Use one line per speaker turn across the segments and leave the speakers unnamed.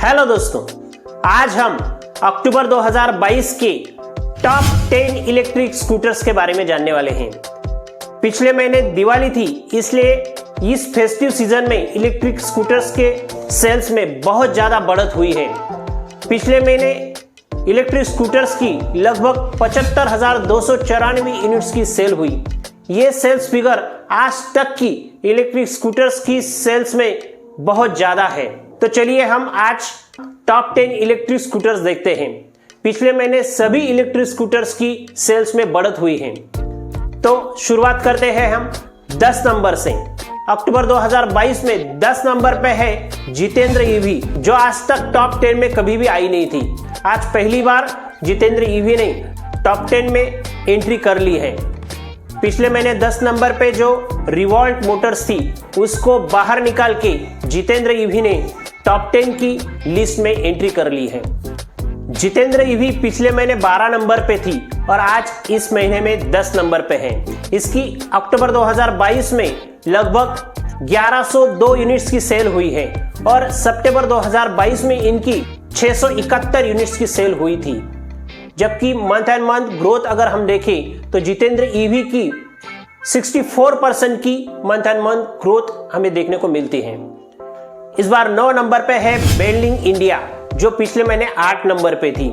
Hello दोस्तों, आज हम अक्टूबर 2022 के टॉप 10 इलेक्ट्रिक स्कूटर्स के बारे में जानने वाले हैं। पिछले महीने दिवाली थी, इसलिए इस फेस्टिव सीजन में इलेक्ट्रिक स्कूटर्स के सेल्स में बहुत ज्यादा बढ़त हुई है। पिछले महीने इलेक्ट्रिक स्कूटर्स की लगभग 75,294 यूनिट्स की सेल हुई। ये सेल्स फिगर आज तक की इलेक्ट्रिक स्कूटर्स की सेल्स में बहुत ज्यादा है। तो चलिए हम आज टॉप 10 इलेक्ट्रिक स्कूटर्स देखते हैं। पिछले महीने सभी इलेक्ट्रिक स्कूटर्स की सेल्स में बढ़त हुई है। तो शुरुआत करते हैं हम 10 नंबर से। अक्टूबर 2022 में 10 नंबर पे है जितेंद्र ईवी, जो आज तक टॉप 10 में कभी भी आई नहीं थी। आज पहली बार जितेंद्र ईवी ने टॉप 10 में एंट्री कर ली है। पिछले महीने 10 नंबर पे जो रिवॉल्ट मोटर्स थी उसको बाहर निकाल के जितेंद्र ईवी ने टॉप 10 की लिस्ट में एंट्री कर ली है। जितेंद्र ईवी पिछले महीने 12 नंबर पे थी और आज इस महीने में 10 नंबर पे है। इसकी अक्टूबर 2022 में लगभग 1102 यूनिट्स की सेल हुई है और सितंबर 2022 में इनकी 671 यूनिट्स की सेल हुई थी। जबकि मंथ एंड मंथ ग्रोथ अगर हम देखें तो जितेंद्र ईवी की 64% की मंथ एंड मंथ ग्रोथ हमें देखने को मिलती है। इस बार 9 नंबर पे है बेंडलिंग इंडिया, जो पिछले महीने 8 नंबर पे थी।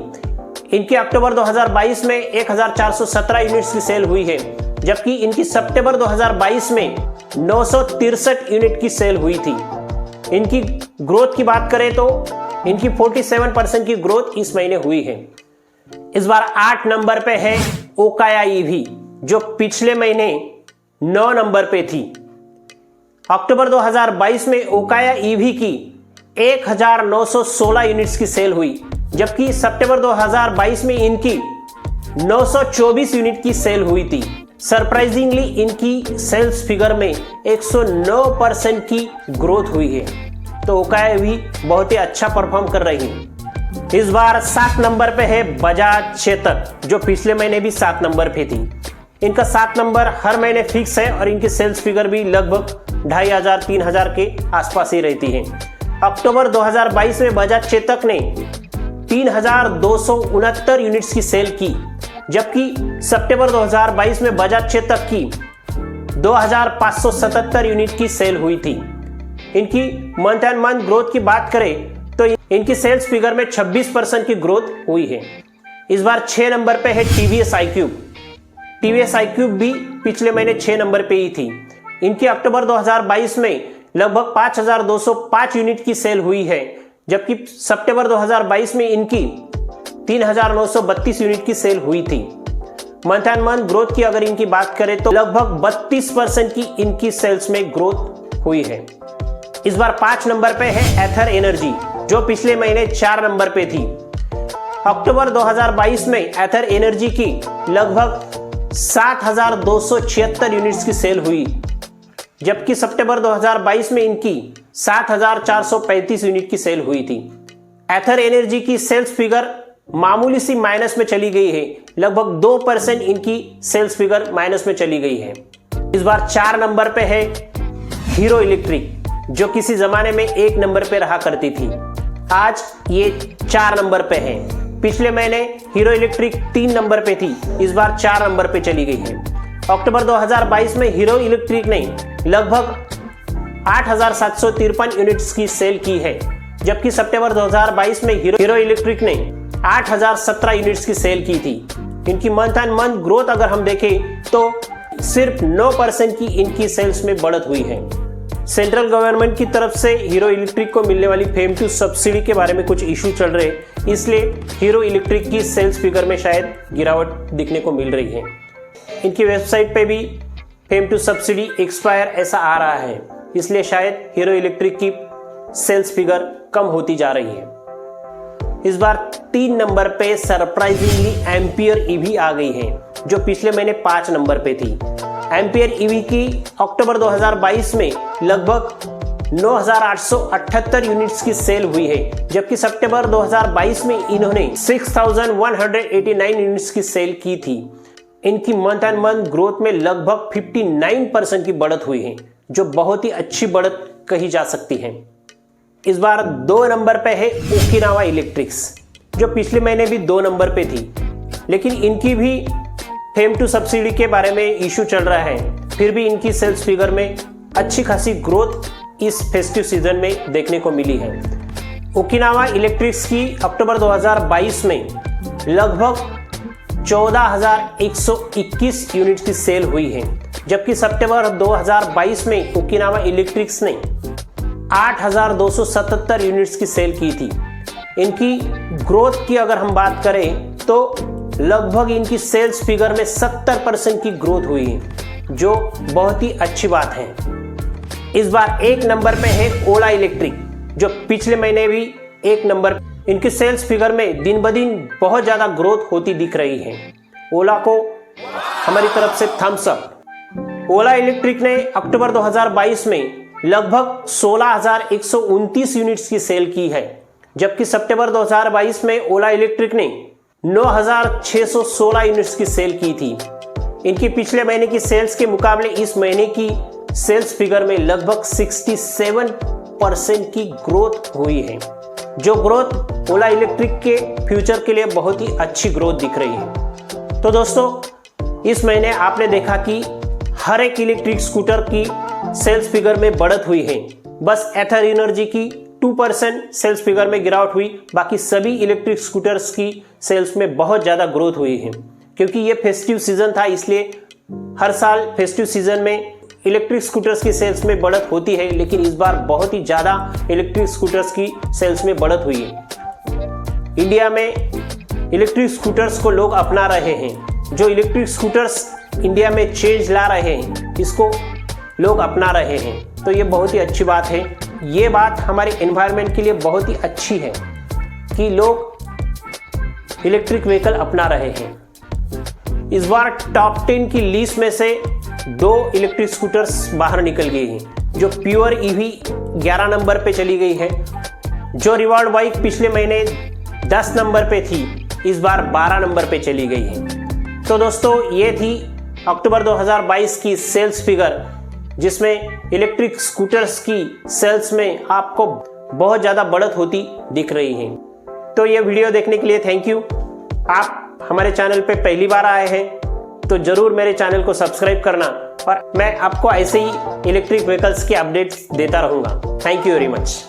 इनकी अक्टूबर 2022 में 1417 यूनिट्स की सेल हुई है, जबकि इनकी सितंबर 2022 में 963 यूनिट की सेल हुई थी। इनकी ग्रोथ की बात करें तो इनकी 47% की ग्रोथ इस महीने हुई है। इस बार 8 नंबर पे है ओकाया ईवी, जो पिछले महीने 9 नंबर पे थी। अक्टूबर 2022 में ओकाया ईवी की 1916 यूनिट्स की सेल हुई, जबकि सितंबर 2022 में इनकी 924 यूनिट की सेल हुई थी। सरप्राइजिंगली इनकी सेल्स फिगर में 109% की ग्रोथ हुई है। तो ओकाया ईवी बहुत ही अच्छा परफॉर्म कर रही है। इस बार 7 नंबर पे है बजाज चेतक, जो पिछले महीने भी 7 नंबर पे थी। इनका 7 नंबर हर महीने फिक्स है और इनकी सेल्स फिगर भी लगभग 2500-3000 के आसपास ही रहती है। अक्टूबर 2022 में बजाज चेतक ने 3269 यूनिट्स की सेल की, जबकि सितंबर 2022 में बजाज चेतक की 2577 यूनिट की सेल हुई थी। इनकी मंथ एंड मंथ ग्रोथ की बात करें तो इनकी सेल्स फिगर में 26% की ग्रोथ हुई है। इस बार 6 नंबर पे है टीवीएस iQube। टीवीएस iQube भी पिछले महीने 6 नंबर पे ही थी। इनकी अक्टूबर 2022 में लगभग 5205 यूनिट की सेल हुई है, जबकि सितंबर 2022 में इनकी 3932 यूनिट की सेल हुई थी। मंथ एंड मंथ ग्रोथ की अगर इनकी बात करें तो लगभग 32% की इनकी सेल्स में ग्रोथ हुई है। इस बार 5 नंबर पे है एथर एनर्जी, जो पिछले महीने 4 नंबर पे थी। अक्टूबर 2022 में एथर एनर्जी की लगभग 7276 यूनिट्स की सेल हुई, जबकि सितंबर 2022 में इनकी 7435 यूनिट की सेल हुई थी। एथर एनर्जी की सेल्स फिगर मामूली सी माइनस में चली गई है, लगभग 2% इनकी सेल्स फिगर माइनस में चली गई है। इस बार 4 नंबर पे है हीरो इलेक्ट्रिक, जो किसी जमाने में 1 नंबर पे रहा करती थी। आज ये 4 नंबर पे है। पिछले महीने हीरो इलेक्ट्रिक 3 नंबर पे थी, इस बार 4 नंबर पे चली गई है। अक्टूबर 2022 में हीरो इलेक्ट्रिक ने लगभग 8753 यूनिट्स की सेल की है, जबकि सितंबर 2022 में हीरो इलेक्ट्रिक ने 8017 यूनिट्स की सेल की थी। इनकी मंथ एंड मंथ ग्रोथ अगर हम देखें तो सिर्फ 9% की इनकी सेल्स में बढ़त हुई है। सेंट्रल गवर्नमेंट की तरफ से हीरो इलेक्ट्रिक को मिलने वाली फेम टू सब्सिडी के बारे में कुछ इशू चल रहे हैं, इसलिए हीरो इलेक्ट्रिक की सेल्स फिगर में शायद गिरावट दिखने को मिल रही है। इनकी वेबसाइट पे भी फेम टू सब्सिडी एक्सपायर ऐसा आ रहा है, इसलिए शायद हीरो इलेक्ट्रिक की सेल्स फिगर कम होती जा रही है। इस बार 3 नंबर पे सरप्राइजिंगली एम्पियर ईवी आ गई है, जो पिछले महीने 5 नंबर पे थी। एम्पियर ईवी की अक्टूबर 2022 में लगभग 9878 यूनिट्स की सेल हुई है, जबकि सितंबर 2022 में इन्होंने 6189 यूनिट्स की सेल की थी। इनकी मंथ एंड मंथ ग्रोथ में लगभग 59% की बढ़त हुई है, जो बहुत ही अच्छी बढ़त कही जा सकती है। इस बार 2 नंबर पे है ओकिनावा इलेक्ट्रिक्स, जो पिछले महीने भी 2 नंबर पे थी, लेकिन इनकी भी फेम टू सब्सिडी के बारे में इशू चल रहा है। फिर भी इनकी सेल्स फिगर में अच्छी खासी ग्रोथ इस फेस्टिव सीजन में देखने को मिली है। ओकिनावा इलेक्ट्रिक्स की अक्टूबर 2022 में लगभग 14,121 यूनिट की सेल हुई है, जबकि सितंबर 2022 में ओकिनावा इलेक्ट्रिक्स ने 8,277 यूनिट्स की सेल की थी। इनकी ग्रोथ की अगर हम बात करें तो लगभग इनकी सेल्स फिगर में 70% की ग्रोथ हुई है, जो बहुत ही अच्छी बात है। इस बार 1 नंबर पे है ओला इलेक्ट्रिक, जो पिछले महीने भी 1 नंबर। इनकी सेल्स फिगर में दिन ब दिन बहुत ज़्यादा ग्रोथ होती दिख रही है। ओला को हमारी तरफ से थम्स अप। ओला इलेक्ट्रिक ने अक्टूबर 2022 में लगभग 16,129 यूनिट्स की सेल की है, जबकि सितंबर 2022 में ओला इलेक्ट्रिक ने 9,616 यूनिट्स की सेल की थी। इनकी पिछले महीने की सेल्स के मुकाबले इस महीने की सेल्स फिगर में लगभग 67% की ग्रोथ हुई है, जो ग्रोथ ओला इलेक्ट्रिक के फ्यूचर के लिए बहुत ही अच्छी ग्रोथ दिख रही है। तो दोस्तों, इस महीने आपने देखा कि हर एक इलेक्ट्रिक स्कूटर की सेल्स फिगर में बढ़त हुई है। बस एथर एनर्जी की 2% सेल्स फिगर में गिरावट हुई, बाकी सभी इलेक्ट्रिक स्कूटर्स की सेल्स में बहुत ज़्यादा ग्रोथ हुई है। क्योंकि ये फेस्टिव सीजन था, इसलिए हर साल फेस्टिव सीजन में इलेक्ट्रिक स्कूटर्स की सेल्स में बढ़त होती है, लेकिन इस बार बहुत ही ज़्यादा इलेक्ट्रिक स्कूटर्स की सेल्स में बढ़त हुई है। इंडिया में इलेक्ट्रिक स्कूटर्स को लोग अपना रहे हैं। जो इलेक्ट्रिक स्कूटर्स इंडिया में चेंज ला रहे हैं, इसको लोग अपना रहे हैं, तो ये बहुत ही अच्छी बात है। ये बात हमारे एनवायरनमेंट के लिए बहुत ही अच्छी है कि लोग इलेक्ट्रिक व्हीकल अपना रहे हैं। इस बार टॉप 10 की लिस्ट में से 2 इलेक्ट्रिक स्कूटर्स बाहर निकल गई हैं, जो प्योर ईवी 11 नंबर पे चली गई है। जो रिवॉर्ड बाइक पिछले महीने 10 नंबर पे थी, इस बार 12 नंबर पे चली गई है। तो दोस्तों, ये थी अक्टूबर 2022 की सेल्स फिगर, जिसमें इलेक्ट्रिक स्कूटर्स की सेल्स में आपको बहुत ज़्यादा बढ़त होती दिख रही है। तो ये वीडियो देखने के लिए थैंक यू। आप हमारे चैनल पे पहली बार आए हैं तो जरूर मेरे चैनल को सब्सक्राइब करना, और मैं आपको ऐसे ही इलेक्ट्रिक व्हीकल्स की अपडेट्स देता रहूँगा। Thank you very much.